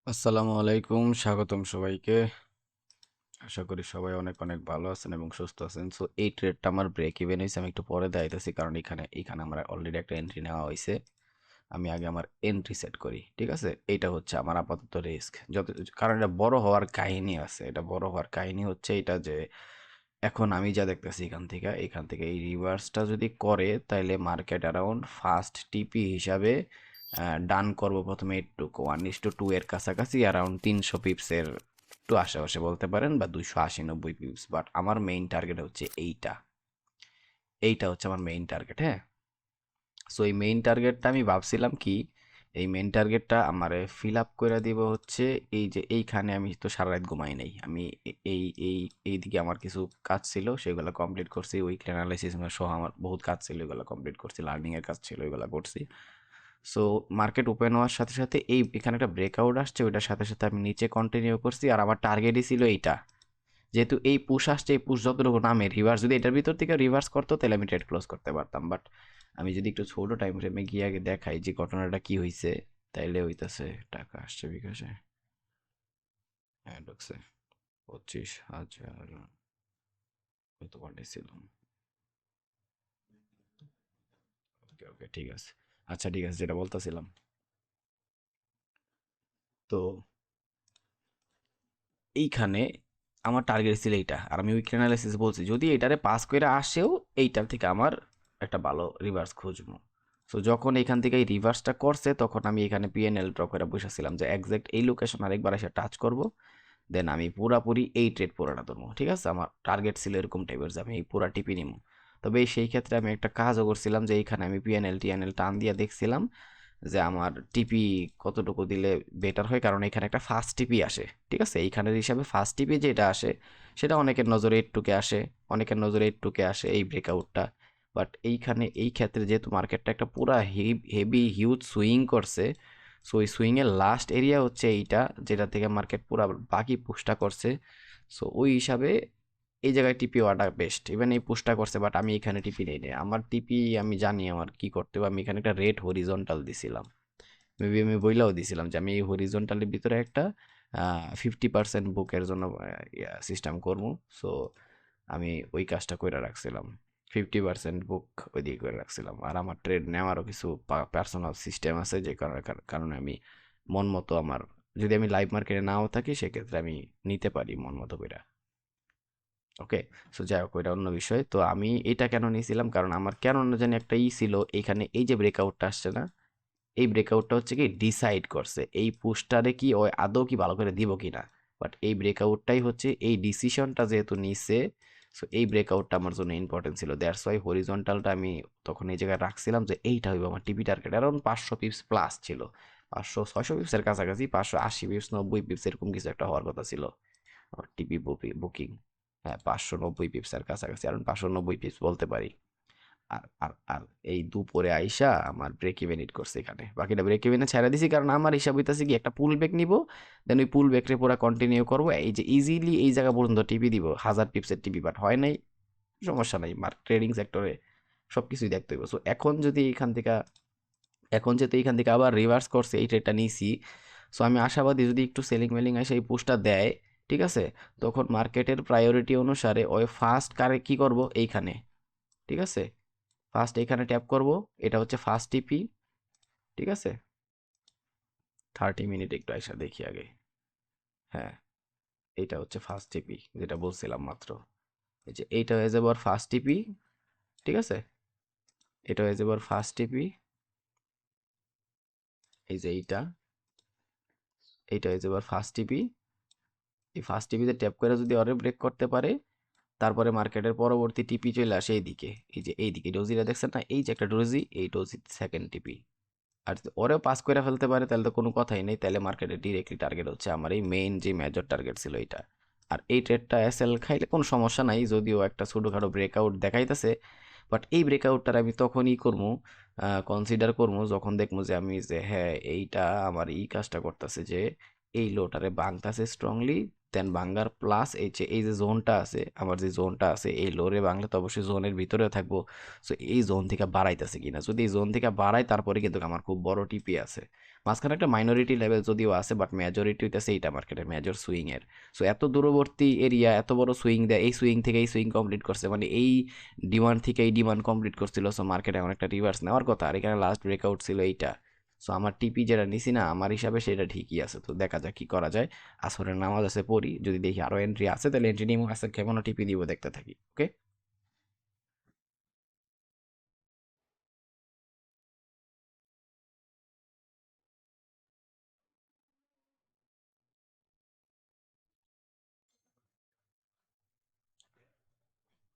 আসসালামু আলাইকুম, স্বাগতম সবাইকে। আশা করি সবাই অনেক অনেক ভালো আছেন এবং সুস্থ আছেন। সো এই ট্রেডটা আমার ব্রেক ইভেন হয়েছে, আমি একটু পরে দেখাইতেছি কারণ এখানে আমার অলরেডি একটা এন্ট্রি নেওয়া হয়েছে। আমি আগে আমার এন্ট্রি সেট করি, ঠিক আছে? এইটা হচ্ছে আমার আপাতত রিস্ক, কারণ এটা বড় হওয়ার কাহিনী আছে। এটা বড় হওয়ার কাহিনী হচ্ছে এটা যে এখন আমি যা দেখতেছি এখান থেকে এই রিভার্সটা যদি করে তাইলে মার্কেট অ্যারাউন্ড ফার্স্ট টিপি হিসাবে ডান করব প্রথমে একটু 1:2 এর কাছাকাছি, অ্যারাউন্ড 300 পিপসের একটু আশেপাশে বলতে পারেন, বা 280-90 পিপস। বাট আমার মেইন টার্গেট হচ্ছে এইটা। এইটা হচ্ছে আমার মেইন টার্গেট, হ্যাঁ। সো এই মেইন টার্গেটটা আমি ভাবছিলাম কি, এই মেইন টার্গেটটা আমারে ফিল আপ করে দিব হচ্ছে এই যে এইখানে। আমি তো সারা রাত ঘুমাই নাই, আমি এই এই এইদিকে আমার কিছু কাজ ছিল, সেগুলো কমপ্লিট করছি। উইকলি অ্যানালাইসিস সহ আমার বহুত কাজ ছিল, এগুলো কমপ্লিট করছি। লার্নিং এর কাজ ছিল, এগুলো করছি। সো মার্কেট ওপেন হওয়ার সাথে সাথে এখানে একটা ব্রেকআউট আসছে, ওইটার সাথে সাথে আমি নিচে কন্টিনিউ করছি। আর আমার টার্গেটই ছিল এইটা, যেহেতু এই পুশ আসছে, এই পুশ যতটুকু নামে রিভার্স যদি এটার ভিতর থেকে রিভার্স করতো তাহলে আমি ট্রেড ক্লোজ করতে পারতাম। বাট আমি যদি একটু ছোট টাইম ফ্রেমে গিয়ে আগে দেখাই যে ঘটনাটা কি হয়েছে, তাইলে হইতাছে। টাকা আসছে বিকাশে, হ্যাঁ ঢুকছে 25,000। কত পাঠিয়েছিলাম? ওকে ওকে, ঠিক আছে। আচ্ছা ঠিক আছে, যেটা বলতেছিলাম, তো এইখানে আমার টার্গেট ছিল এইটা। আর আমি উইক অ্যানালাইসিস বলছি যদি এটারে পাস করে আসেও এইটার থেকে আমার একটা ভালো রিভার্স খুঁজবো। সো যখন এখান থেকে এই রিভার্সটা করছে তখন আমি এখানে পিএনএল ড্র করে বসেছিলাম যে একজ্যাক্ট এই লোকেশন আরেকবার এসে টাচ করব, দেন আমি পুরাপুরি এই ট্রেড পুরোটা ধরবো। ঠিক আছে, আমার টার্গেট ছিল এরকম টাইপের যে আমি এই পুরা টিপি নিবো। তবে সেই ক্ষেত্রে আমি একটা কাজও করছিলাম যে এইখানে আমি পিএনএল টিএনএল টান দিয়ে দেখছিলাম যে আমার টিপি কতটুকু দিলে বেটার হয়, কারণ এখানে একটা ফার্স্ট টিপি আসে। ঠিক আছে, এইখানের হিসাবে ফার্স্ট টিপি যেটা আসে সেটা অনেকের নজরে একটুকে আসে, অনেকের নজরে একটুকে আসে এই ব্রেকআউটটা। বাট এইখানে এই ক্ষেত্রে যেহেতু মার্কেটটা একটা পুরা হেভি হিউজ সুইং করছে, সো ওই সুইংয়ের লাস্ট এরিয়া হচ্ছে এইটা, যেটা থেকে মার্কেট পুরা বাকি পুশটা করছে। সো ওই হিসাবে এই জায়গায় টিপি হওয়াটা বেস্ট। ইভেন এই পুশটা করছে, বাট আমি এখানে টিপি নেই নাই। আমার টিপি আমি জানি আমার কি করতে হবে। আমি এখানে একটা রেড হরিজন্টাল দিছিলাম, মেবি আমি বইলাও দিছিলাম যে আমি এই হরিজন্টালের ভিতরে একটা 50% বুকের জন্য সিস্টেম করবো। সো আমি ওই কাজটা করে রাখছিলাম, 50% বুক ওইদিকে করে রাখছিলাম। আর আমার ট্রেড নেওয়ারও কিছু পার্সোনাল সিস্টেম আছে, যে কারণে আমি মন মতো আমার, যদি আমি লাইভ মার্কেটে নাও থাকি সেক্ষেত্রে আমি নিতে পারি মন মতো করে। ওকে, সো যাই হোক ওইটা অন্য বিষয়। তো আমি এটা কেন নিয়েছিলাম, কারণ আমার কেন না জানি একটা ছিল এইখানে, এই যে ব্রেকআউটটা আসছে না, এই ব্রেকআউটটা হচ্ছে কি ডিসাইড করছে এই পুশটারে কি ওই আদৌ কি ভালো করে দিব কিনা। বাট এই ব্রেকআউটটাই হচ্ছে এই ডিসিশনটা যেহেতু নিছে, সো এই ব্রেকআউটটা আমার জন্য ইম্পর্টেন্ট ছিল। দ্যাটস ওয়াই হরিজন্টালটা আমি তখন এই জায়গায় রাখছিলাম যে এইটা হইব আমার টিপি টার্গেট। অ্যারাউন্ড 500 পিপস প্লাস ছিল, 500-600 পিপসের কাছাকাছি, 580 পিপস 90 পিপস এরকম কিছু একটা হওয়ার কথা ছিল আমার টিপি বুকিং। হ্যাঁ, 590 পিপসের কাছাকাছি, কারণ 590 পিপস বলতে পারি। আর এই দুপুরে আইসা আমার ব্রেক ইভেন হিট করছে এখানে, বাকিটা ব্রেক ইভেনে ছেড়ে দিছি। কারণ আমার হিসাব হইতাছে কি, একটা পুল ব্যাক নিব, দেন ওই পুল ব্যাকরে পুরো কন্টিনিউ করবো, এই যে ইজিলি এই জায়গা পর্যন্ত টিপি দিব 1000 পিপসের টিপি। বাট হয় নাই, সমস্যা নাই, ট্রেডিং সেক্টরে সবকিছুই দেখতে হইব। সো এখন যদি এখান থেকে, এখন যেহেতু এখান থেকে আবার রিভার্স করছে, এই ট্রেডটা নিছি। সো আমি আশাবাদী যদি একটু সেলিং মেলিং আসে এই পুশটা দেয়, ঠিক আছে, তখন মার্কেটের প্রায়োরিটি অনুসারে ওই ফার্স্ট কারে কি করব এইখানে, ঠিক আছে, ফার্স্ট এখানে ট্যাপ করব। এটা হচ্ছে ফার্স্ট টিপি, ঠিক আছে। 30 মিনিট একটু আইসা দেখি আগে। হ্যাঁ, এটা হচ্ছে ফার্স্ট টিপি যেটা বলছিলাম মাত্র। এই যে এইটা হয়ে যাবে ফার্স্ট টিপি, ঠিক আছে। এটা হয়ে যাবে ফার্স্ট টিপি, এই যে এইটা হয়ে যাবে ফার্স্ট টিপি। এই ফার্স্ট টিপিতে ট্যাপ করে যদি অরে ব্রেক করতে পারে, তারপরে মার্কেটের পরবর্তী টিপি চলে আসে এইদিকে। এই যে এইদিকে ডোজিটা দেখছেন না, এই যে একটা ডোজি, এই ডোজি সেকেন্ড টিপি। আর যদি ওরেও পাস করে ফেলতে পারে তাহলে তো কোনো কথাই নেই, তাহলে মার্কেটে ডিরেক্টলি টার্গেট হচ্ছে আমার এই মেইন যে মেজর টার্গেট ছিল এইটা। আর এই ট্রেডটা এসএল খাইলে কোনো সমস্যা নাই, যদিও একটা ছোটোখাটো ব্রেকআউট দেখাইতেছে। বাট এই ব্রেকআউটটার আমি তখনই করবো, কনসিডার করবো যখন দেখবো যে আমি যে হ্যাঁ এইটা আমার এই কাজটা করতেছে যে এই লোটারে ভাঙতাছে স্ট্রংলি, দেন ভাঙ্গার প্লাস এই যে জোনটা আছে, আমার যে জোনটা আছে এই লোরে বাংলা তো অবশ্যই জোনের ভিতরে থাকবো। সো এই জোন থেকে বাড়াইতেছে কিনা, যদি এই জোন থেকে বাড়ায় তারপরে কিন্তু আমার খুব বড় টিপি আছে। মাঝখানে একটা মাইনরিটি লেভেল যদিও আছে, বাট মেজরিটি হইতেছে এইটা মার্কেটের মেজর সুইং এর। সো এত দূরবর্তী এরিয়া এত বড় সুইং দেয়, এই সুইং থেকে এই সুইং কমপ্লিট করছে, মানে এই ডিমান্ড থেকে এই ডিমান্ড কমপ্লিট করছিল। সো মার্কেটে এখন একটা রিভার্স নেওয়ার কথা, আর এখানে লাস্ট ব্রেকআউট ছিল এইটা। সো আমার টিপি যেটা নিছি না, আমার হিসাবে সেটা ঠিকই আছে। তো দেখা যাক কি করা যায়। আসরের নামাজ আছে পড়ি, যদি দেখি আরো এন্ট্রি আছে তাহলে এন্ট্রি নিবো, আছে কেমন টিপি দিব দেখতে থাকি। ওকে,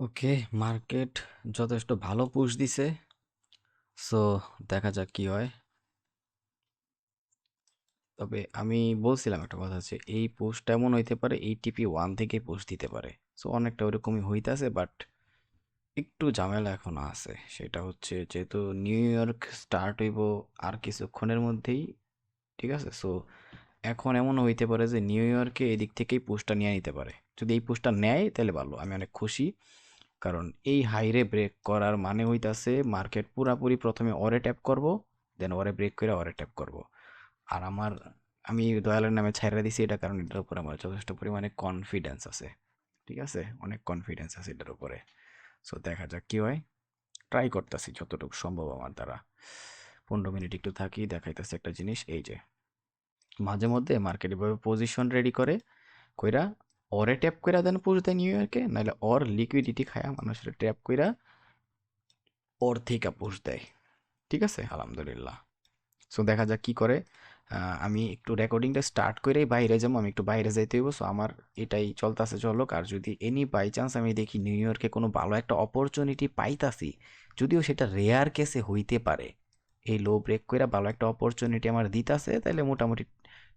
ওকে। মার্কেট যথেষ্ট ভালো পুশ দিছে। সো দেখা যাক কি হয়। তবে আমি বলছিলাম একটা কথা হচ্ছে, এই পোস্টটা এমন হইতে পারে এই টিপি ওয়ান থেকে পোস্ট দিতে পারে। সো অনেকটা ওইরকমই হইতাছে, বাট একটু ঝামেলা এখনো আছে। সেটা হচ্ছে যেহেতু নিউ ইয়র্ক স্টার্ট হইব আর কিছুক্ষণের মধ্যেই, ঠিক আছে। সো এখন এমন হইতে পারে যে নিউ ইয়র্কে এদিক থেকেই পোস্টটা নিয়ে নিতে পারে। যদি এই পোস্টটা নেয় তাহলে ভালো, আমি অনেক খুশি। কারণ এই হাইরে ব্রেক করার মানে হইতাছে মার্কেট পুরাপুরি প্রথমে অরে ট্যাপ করব, দেন অরে ব্রেক করে অরে ট্যাপ করব। আর আমি দয়ালের নামে ছাইড়া দিছি এটা, কারণ এটার উপর আমার যথেষ্ট পরিমাণে কনফিডেন্স আছে। ঠিক আছে, অনেক কনফিডেন্স আছে এটার উপরে। সো দেখা যাক কি হয়। ট্রাই করতেছি যতটুকু সম্ভব আমার দ্বারা। 15 মিনিট একটু থাকি, দেখাইতেছে একটা জিনিস। এই যে মাঝে মধ্যে মার্কেট এভাবে পজিশন রেডি করে কইরা অরে ট্যাপ কইরা দেন পুশ দেয় নিউ ইয়র্কে, নাহলে অর লিকুইডিটি খায়া মানুষের ট্যাপ কইরা ওর থেকে পুশ দেয়। ঠিক আছে, আলহামদুলিল্লাহ। সো দেখা যাক কি করে। আমি একটু রেকর্ডিংটা স্টার্ট করেই বাইরে যাবো, আমি একটু বাইরে যাইতে হইব। সো আমার এটাই চলতেছে, চলুক। আর যদি এনি বাই চান্স আমি দেখি নিউ ইয়র্কে কোনো ভালো একটা অপরচুনিটি পাইতাছি, যদিও সেটা রেয়ার কেসে হইতে পারে, এই লো ব্রেক করে ভালো একটা অপরচুনিটি আমার দিতাছে, তাহলে মোটামুটি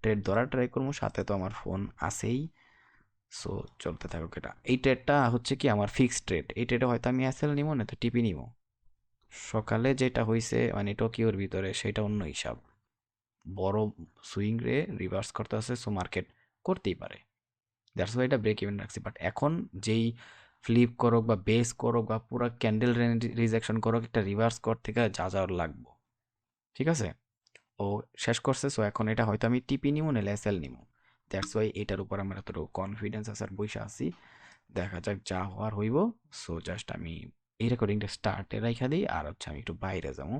ট্রেড ধরার ট্রাই করবো। সাথে তো আমার ফোন আছেই। সো চলতে থাকুক এটা। এই ট্রেডটা হচ্ছে কি আমার ফিক্সড ট্রেড, এই ট্রেডে হয়তো আমি এসএল নিবো না তো টিপি নিবো। সকালে যেটা হইছে মানে টোকিওর ভিতরে সেটা অন্য হিসাব, বড় সুইং রে রিভার্স করতেছে। সো মার্কেট করতেই পারে, দ্যাটস ওয়াই এটা ব্রেক ইভেন রাখছি। বাট এখন যেই ফ্লিপ করুক বা বেস করুক বা পুরো ক্যান্ডেল রিজেকশন করুক, একটা রিভার্স কর থেকে যা যাওয়ার লাগবো। ঠিক আছে, ও শেষ করছে। সো এখন এটা হয়তো আমি টিপি নিবো নাহলে এসএল নিবো। দ্যাটস ওয়াই এটার উপর আমার এতটুকু কনফিডেন্স আছে আর বইসা আছি। দেখা যাক যা হওয়ার হইব। সো জাস্ট আমি এই রেকর্ডিংটা স্টার্টে রাইখা দিই, আর হচ্ছে আমি একটু বাইরে যাবো।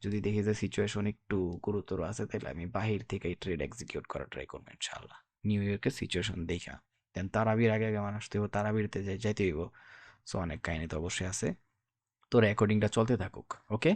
যদি দেখি যে সিচুয়েশন একটু গুরুতর আছে তাহলে আমি বাহির থেকে এই ট্রেড এক্সিকিউট করার ট্রাই করবো ইনশাল্লাহ। নিউ ইয়র্কের সিচুয়েশন দেখা দেন তারাবির আগে আগে মানুষ তো তারাবিরতে যাইতে হইব। সো অনেক কাহিনী তো অবশ্যই আছে। তো রেকর্ডিংটা চলতে থাকুক। ওকে,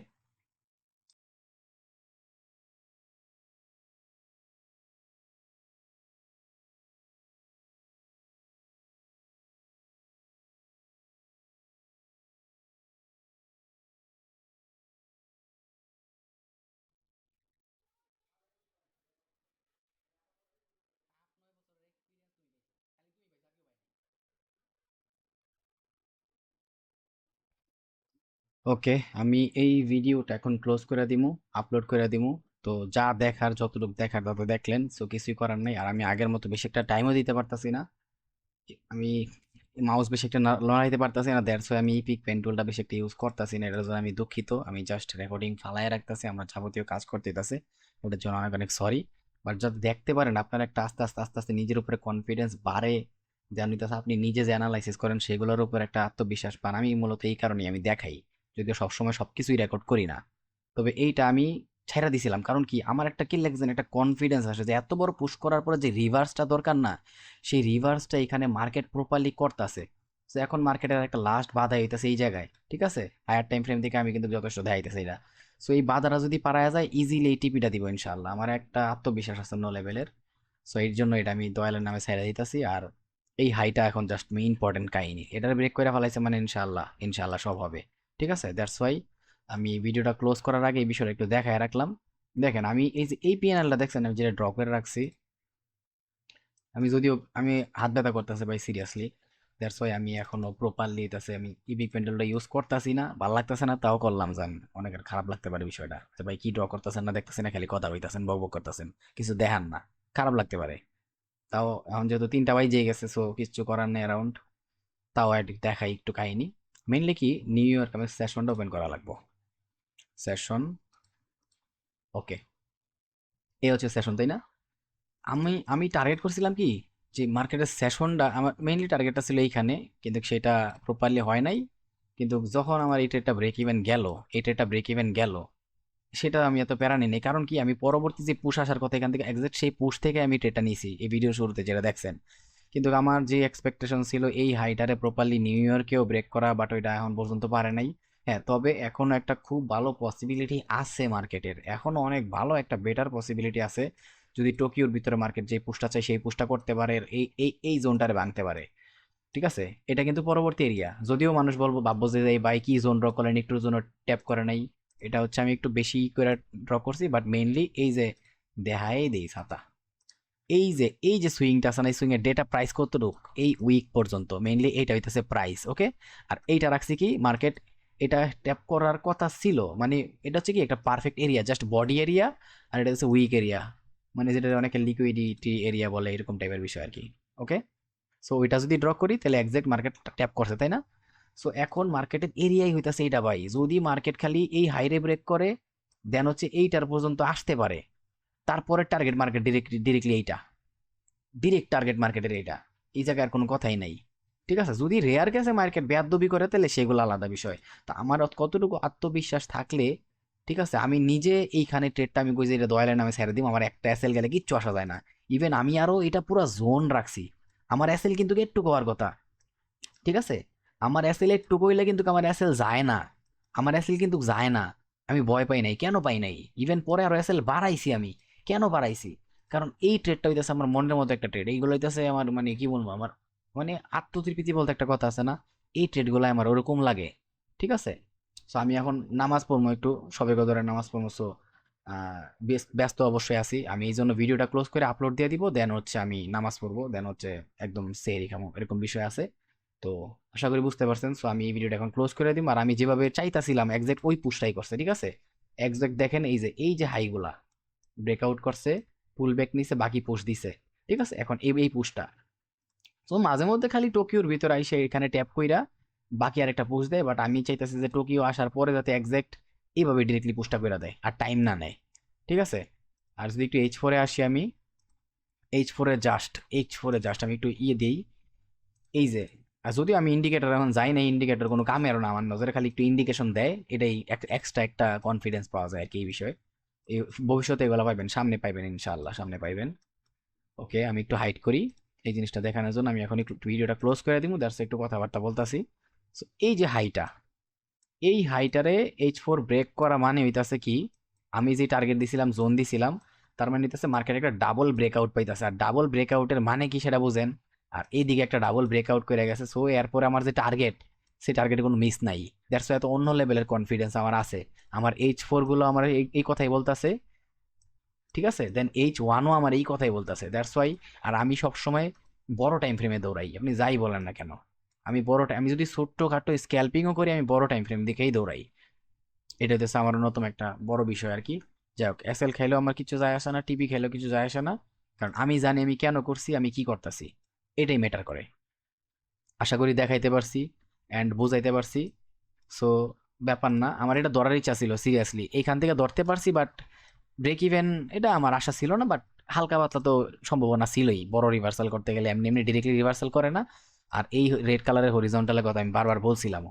ওকে। আমি এই ভিডিওটা এখন ক্লোজ করে দিমু, আপলোড করে দিমু। তো যা দেখার যতটুকু দেখার তত দেখলেন। সো কিছুই করার নাই। আর আমি আগের মতো বেশি একটা টাইমও দিতে পারতাছি না। আমি মাউস বেশি একটা লড়াইতে পারতাছি না, দ্যাটস ওয়াই আমি পিক পেন টুলটা বেশি একটা ইউজ করতেছি না। এটার জন্য আমি দুঃখিত। আমি জাস্ট রেকর্ডিং ফালায় রাখতেছি, আমরা যাবতীয় কাজ করতেছি। ওটার জন্য অনেক অনেক সরি। বাট যাতে দেখতে পারেন আপনার একটা আস্তে আস্তে আস্তে আস্তে নিজের উপরে কনফিডেন্স বাড়ে, জানিতেছে আপনি নিজে যে অ্যানালাইসিস করেন সেগুলোর উপর একটা আত্মবিশ্বাস পান। আমি মূলত এই কারণেই আমি দেখাই, যদিও সবসময় সবকিছুই রেকর্ড করি না। তবে এইটা আমি ছাইড়া দিছিলাম, কারণ কি আমার একটা কি লাগছে, একটা কনফিডেন্স আসে যে এত বড় পুশ করার পরে যে রিভার্সটা দরকার না, সেই রিভার্সটা এখানে মার্কেট প্রপারলি করতেছে। তো এখন মার্কেটের একটা লাস্ট বাধা হইতেছে এই জায়গায়। ঠিক আছে, হায়ার টাইম ফ্রেম থেকে আমি কিন্তু যথেষ্ট দেখাইতেছি এটা। সো এই বাধাটা যদি পারা যায় ইজিলি এই টিপিটা দিব ইনশাল্লাহ, আমার একটা আত্মবিশ্বাস আছে নো লেভেলের। সো এর জন্য এটা আমি দয়ালের নামে ছেড়ে দিতেছি। আর এই হাইটা এখন জাস্ট ইম্পর্টেন্ট কাহিনী, এটার ব্রেক করে ফেলাইছে মানে ইনশাল্লাহ ইনশাল্লাহ সব হবে। ঠিক আছে, দ্যাটস ওয়াই আমি ভিডিওটা ক্লোজ করার আগে এই বিষয়টা একটু দেখায় রাখলাম। দেখেন আমি এই যে এই পিএনএলটা দেখছেন আমি যেটা ড্র করে রাখছি, আমি যদিও আমি হাত ব্যথা করতেছে ভাই সিরিয়াসলি। দ্যাটস ওয়াই আমি এখনো প্রপারলি আছে আমি ইবিক পেন্ডেলটা ইউজ করতেছি না, ভালো লাগতেছে না, তাও করলাম। জান অনেকের খারাপ লাগতে পারে বিষয়টা যে ভাই কি ড্র করতেছেন না দেখতেছেন না, খালি কথা হইতাছেন বক বক করতেছেন, কিছু দেখান না। খারাপ লাগতে পারে। তাও এখন যেহেতু 3টা বাজে গেছে, সো কিচ্ছু করার নেই অ্যারাউন্ড। তাও দেখাই একটু কাহিনী। মেইনলি কি, নিউ ইয়র্ক আমি সেশনটা ওপেন করা লাগবো। সেশন, ওকে, এই হচ্ছে সেশন, তাই না? আমি আমি টার্গেট করছিলাম কি, যে মার্কেটের সেশনটা আমার মেইনলি টার্গেটটা ছিল এইখানে, কিন্তু সেটা প্রপারলি হয় নাই। কিন্তু যখন আমার এই ট্রেডটা ব্রেক ইভেন গেল, এই ট্রেডটা ব্রেক ইভেন গেল, সেটা আমি এত প্যারা নিই নাই। কারণ কি, আমি পরবর্তী যে পুশ আসার কথা এখান থেকে এক্সাক্ট সেই পুশ থেকে আমি ট্রেডটা নিয়েছি এই ভিডিও শুরুতে যেটা দেখছেন। কিন্তু আমার যে এক্সপেকটেশন ছিল এই হাইটারে প্রপারলি নিউ ইয়র্কেও ব্রেক করা, বাট ওইটা এখন পর্যন্ত পারে নাই। হ্যাঁ, তবে এখনো একটা খুব ভালো পসিবিলিটি আছে মার্কেটের, এখনো অনেক ভালো একটা বেটার পসিবিলিটি আছে। যদি টোকিওর ভিতরে মার্কেট যে পুশটা চাই সেই পুশটা করতে পারে, এই জোনটারে ভাঙতে পারে। ঠিক আছে, এটা কিন্তু পরবর্তী এরিয়া, যদিও মানুষ ভাববো যে এই ভাই কি জোন ড্র করেন, একটু জোন ট্যাপ করে নাই। এটা হচ্ছে আমি একটু বেশি করে ড্র করছি, বাট মেইনলি এই যে দেখাই দেই ছাতা, এই যে সুইংটা আছে না, এই সুইং এর ডেটা প্রাইস কতটুক, এই উইক পর্যন্ত মেইনলি এইটা হইতেছে প্রাইস, ওকে। আর এইটা রাখছি কি মার্কেট, এটা ট্যাপ করার কথা ছিল, মানে এটা হচ্ছে কি একটা perfect area, just body area. আর এটা হচ্ছে উইক এরিয়া, মানে যেটা অনেকে লিকুইডিটি এরিয়া বলে, এরকম টাইপের বিষয় আর কি, ওকে। সো ওইটা যদি ড্র করি তাহলে এক্সাক্ট মার্কেট ট্যাপ করছে, তাই না? সো এখন মার্কেটের এরিয়াই হইতাছে এইটা ভাই, যদি মার্কেট খালি এই হাইরে ব্রেক করে, দেন হচ্ছে এইটার পর্যন্ত আসতে পারে, তারপরে টার্গেট মার্কেট ডিরেক্টলি এইটা, ডিরেক্ট টার্গেট মার্কেটের এইটা, এই জায়গায় আর কোনো কথাই নাই। ঠিক আছে, যদি রেয়ার কেসে মার্কেট বেয়াদবি করে তাহলে সেগুলো আলাদা বিষয়। তো আমার কতটুকু আত্মবিশ্বাস থাকলে, ঠিক আছে, আমি নিজে এইখানে ট্রেডটা আমি কই যে এটা দয়ালের নামে ছেড়ে দিব, আমার একটা এসএল গেলে কিচ্ছু আসা যায় না। ইভেন আমি আরো এটা পুরো জোন রাখছি, আমার এসএল কিন্তু একটু হওয়ার কথা। ঠিক আছে, আমার এসএল একটু কইলে কিন্তু আমার এসএল যায় না, আমার এসএল কিন্তু যায় না। আমি ভয় পাই নাই, কেন পাই নাই, ইভেন পরে আরো এসএল বাড়াইছি আমি। কেন বাড়াইছি? কারণ এই ট্রেডটা হইতেছে আমার মনের মতো একটা ট্রেড, এইগুলো হইতেছে আমার, মানে কি বলবো, আমার মানে আত্মতৃপ্তি বলতে একটা কথা আছে না, এই ট্রেডগুলো আমার ওরকম লাগে। ঠিক আছে, সো আমি এখন নামাজ পড়বো একটু, সবে কদরে নামাজ পড়বো। সো ব্যস্ত অবশ্যই আছি আমি, এই জন্য ভিডিওটা ক্লোজ করে আপলোড দিয়ে দিব, দেন হচ্ছে আমি নামাজ পড়বো, দেন হচ্ছে একদম সেহরি খামো, এরকম বিষয় আছে। তো আশা করি বুঝতে পারছেন। সো আমি এই ভিডিওটা এখন ক্লোজ করে দিব, আর আমি যেভাবে চাইতাছিলাম এক্সাক্ট ওই পুশটাই করছে, ঠিক আছে। এক্সাক্ট দেখেন, এই যে হাইগুলা ব্রেকআউট করছে, পুল ব্যাক নিছে, বাকি পুশ দিছে। ঠিক আছে, এখন এই পুশটা, তো মাঝে মধ্যে খালি টোকিওর ভিতরে আইসে এখানে ট্যাপ কইরা বাকি আরেকটা পুশ দেয়, বাট আমি চাইতেছি যে টোকিও আসার পরে যাতে এক্সাক্ট এইভাবে ডিরেক্টলি পুশটা করে দেয় আর টাইম না নেয়। ঠিক আছে, আর যদি একটু H4-এ আসি আমি, H4-এ জাস্ট আমি একটু দিই, এই যে, আর যদিও আমি ইন্ডিকেটর এখন যাই না, ইন্ডিকেটর কোনো কামেরও না, আমার নজরে খালি একটু ইন্ডিকেশন দেয়, এটাই এক্সট্রা একটা কনফিডেন্স পাওয়া যায় আর কি এই বিষয়ে। এই ভবিষ্যতে এগুলো পাইবেন, সামনে পাইবেন, ইনশাআল্লাহ সামনে পাইবেন। ওকে, আমি একটু হাইড করি এই জিনিসটা দেখানোর জন্য, আমি এখন একটু ভিডিওটা ক্লোজ করে দিব, দ্যাটস একটু কথাবার্তা বলতাছি। সো এই যে হাইটা, এই হাইটারে H4 ব্রেক করা মানে হইতাছে কি, আমি যে টার্গেট দিছিলাম, জোন দিছিলাম, তার মানে হইতাছে মার্কেট একটা ডাবল ব্রেকআউট পাইতাছে, আর ডাবল ব্রেকআউটের মানে কি সেটা বুঝেন। আর এইদিকে একটা ডাবল ব্রেকআউট করে গেছে, সো এরপরে আমার যে টার্গেট, সেই টার্গেটে কোনো মিস নাই। দ্যাটস এত অন্য লেভেলের কনফিডেন্স আমার আছে। আমার H4 গুলো আমার এই কথাই বলতাছে, ঠিক আছে, দেন H1ও আমার এই কথাই বলতেছে, দ্যাটস ওয়াই। আর আমি সবসময় বড় টাইম ফ্রেমে দৌড়াই, আপনি যাই বলেন না কেন। আমি আমি যদি ছোট্ট খাটো স্ক্যাল্পিংও করি, আমি বড় টাইম ফ্রেম দিকেই দৌড়াই। এটা হচ্ছে আমার অন্যতম একটা বড় বিষয় আর কি। যাই হোক, এসএল খাইলেও আমার কিছু যায় আসে না, টিভি খাইলেও কিছু যায় আসে না, কারণ আমি জানি আমি কেন করছি, আমি কি করতেছি, এটাই ম্যাটার করে। আশা করি দেখাইতে পারছি অ্যান্ড বুঝাইতে পারছি। সো ব্যাপার না, আমার এটা ধরার ইচ্ছা ছিল সিরিয়াসলি, এইখান থেকে ধরতে পারছি, বাট ব্রেক ইভেন এটা আমার আশা ছিল না, বাট হালকা পাতলা তো সম্ভাবনা ছিলই, বড় রিভার্সাল করতে গেলে এমনি এমনি ডিরেক্টলি রিভার্সাল করে না। আর এই রেড কালারের হরিজন্টালের কথা আমি বারবার বলছিলাম,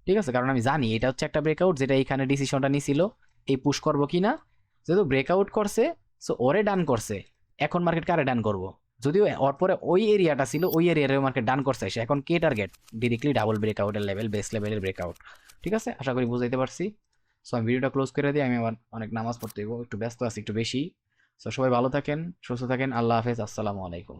ঠিক আছে, কারণ আমি জানি এটা হচ্ছে একটা ব্রেকআউট, যেটা এখানে ডিসিশনটা নিছিল এই পুশ করবো কিনা। যেহেতু ব্রেকআউট করছে, সো ওরে ডান করছে, এখন মার্কেট কারে ডান করবো, যদিও ওর পরে ওই এরিয়াটা ছিল, ওই এরিয়ার মার্কেট ডান করছে, সে এখন কে টার্গেট, ডিরেক্টলি ডাবল ব্রেকআউটের লেভেল, বেস লেভেলের ব্রেকআউট। ঠিক আছে, আশা করি বুঝাইতে পারছি। সো আমি ভিডিওটা ক্লোজ করে দিই, আমি আবার অনেক নামাজ পড়তে হইব, একটু ব্যস্ত আছি একটু বেশি। সো সবাই ভালো থাকেন, সুস্থ থাকেন, আল্লাহ হাফেজ, আসসালামু আলাইকুম।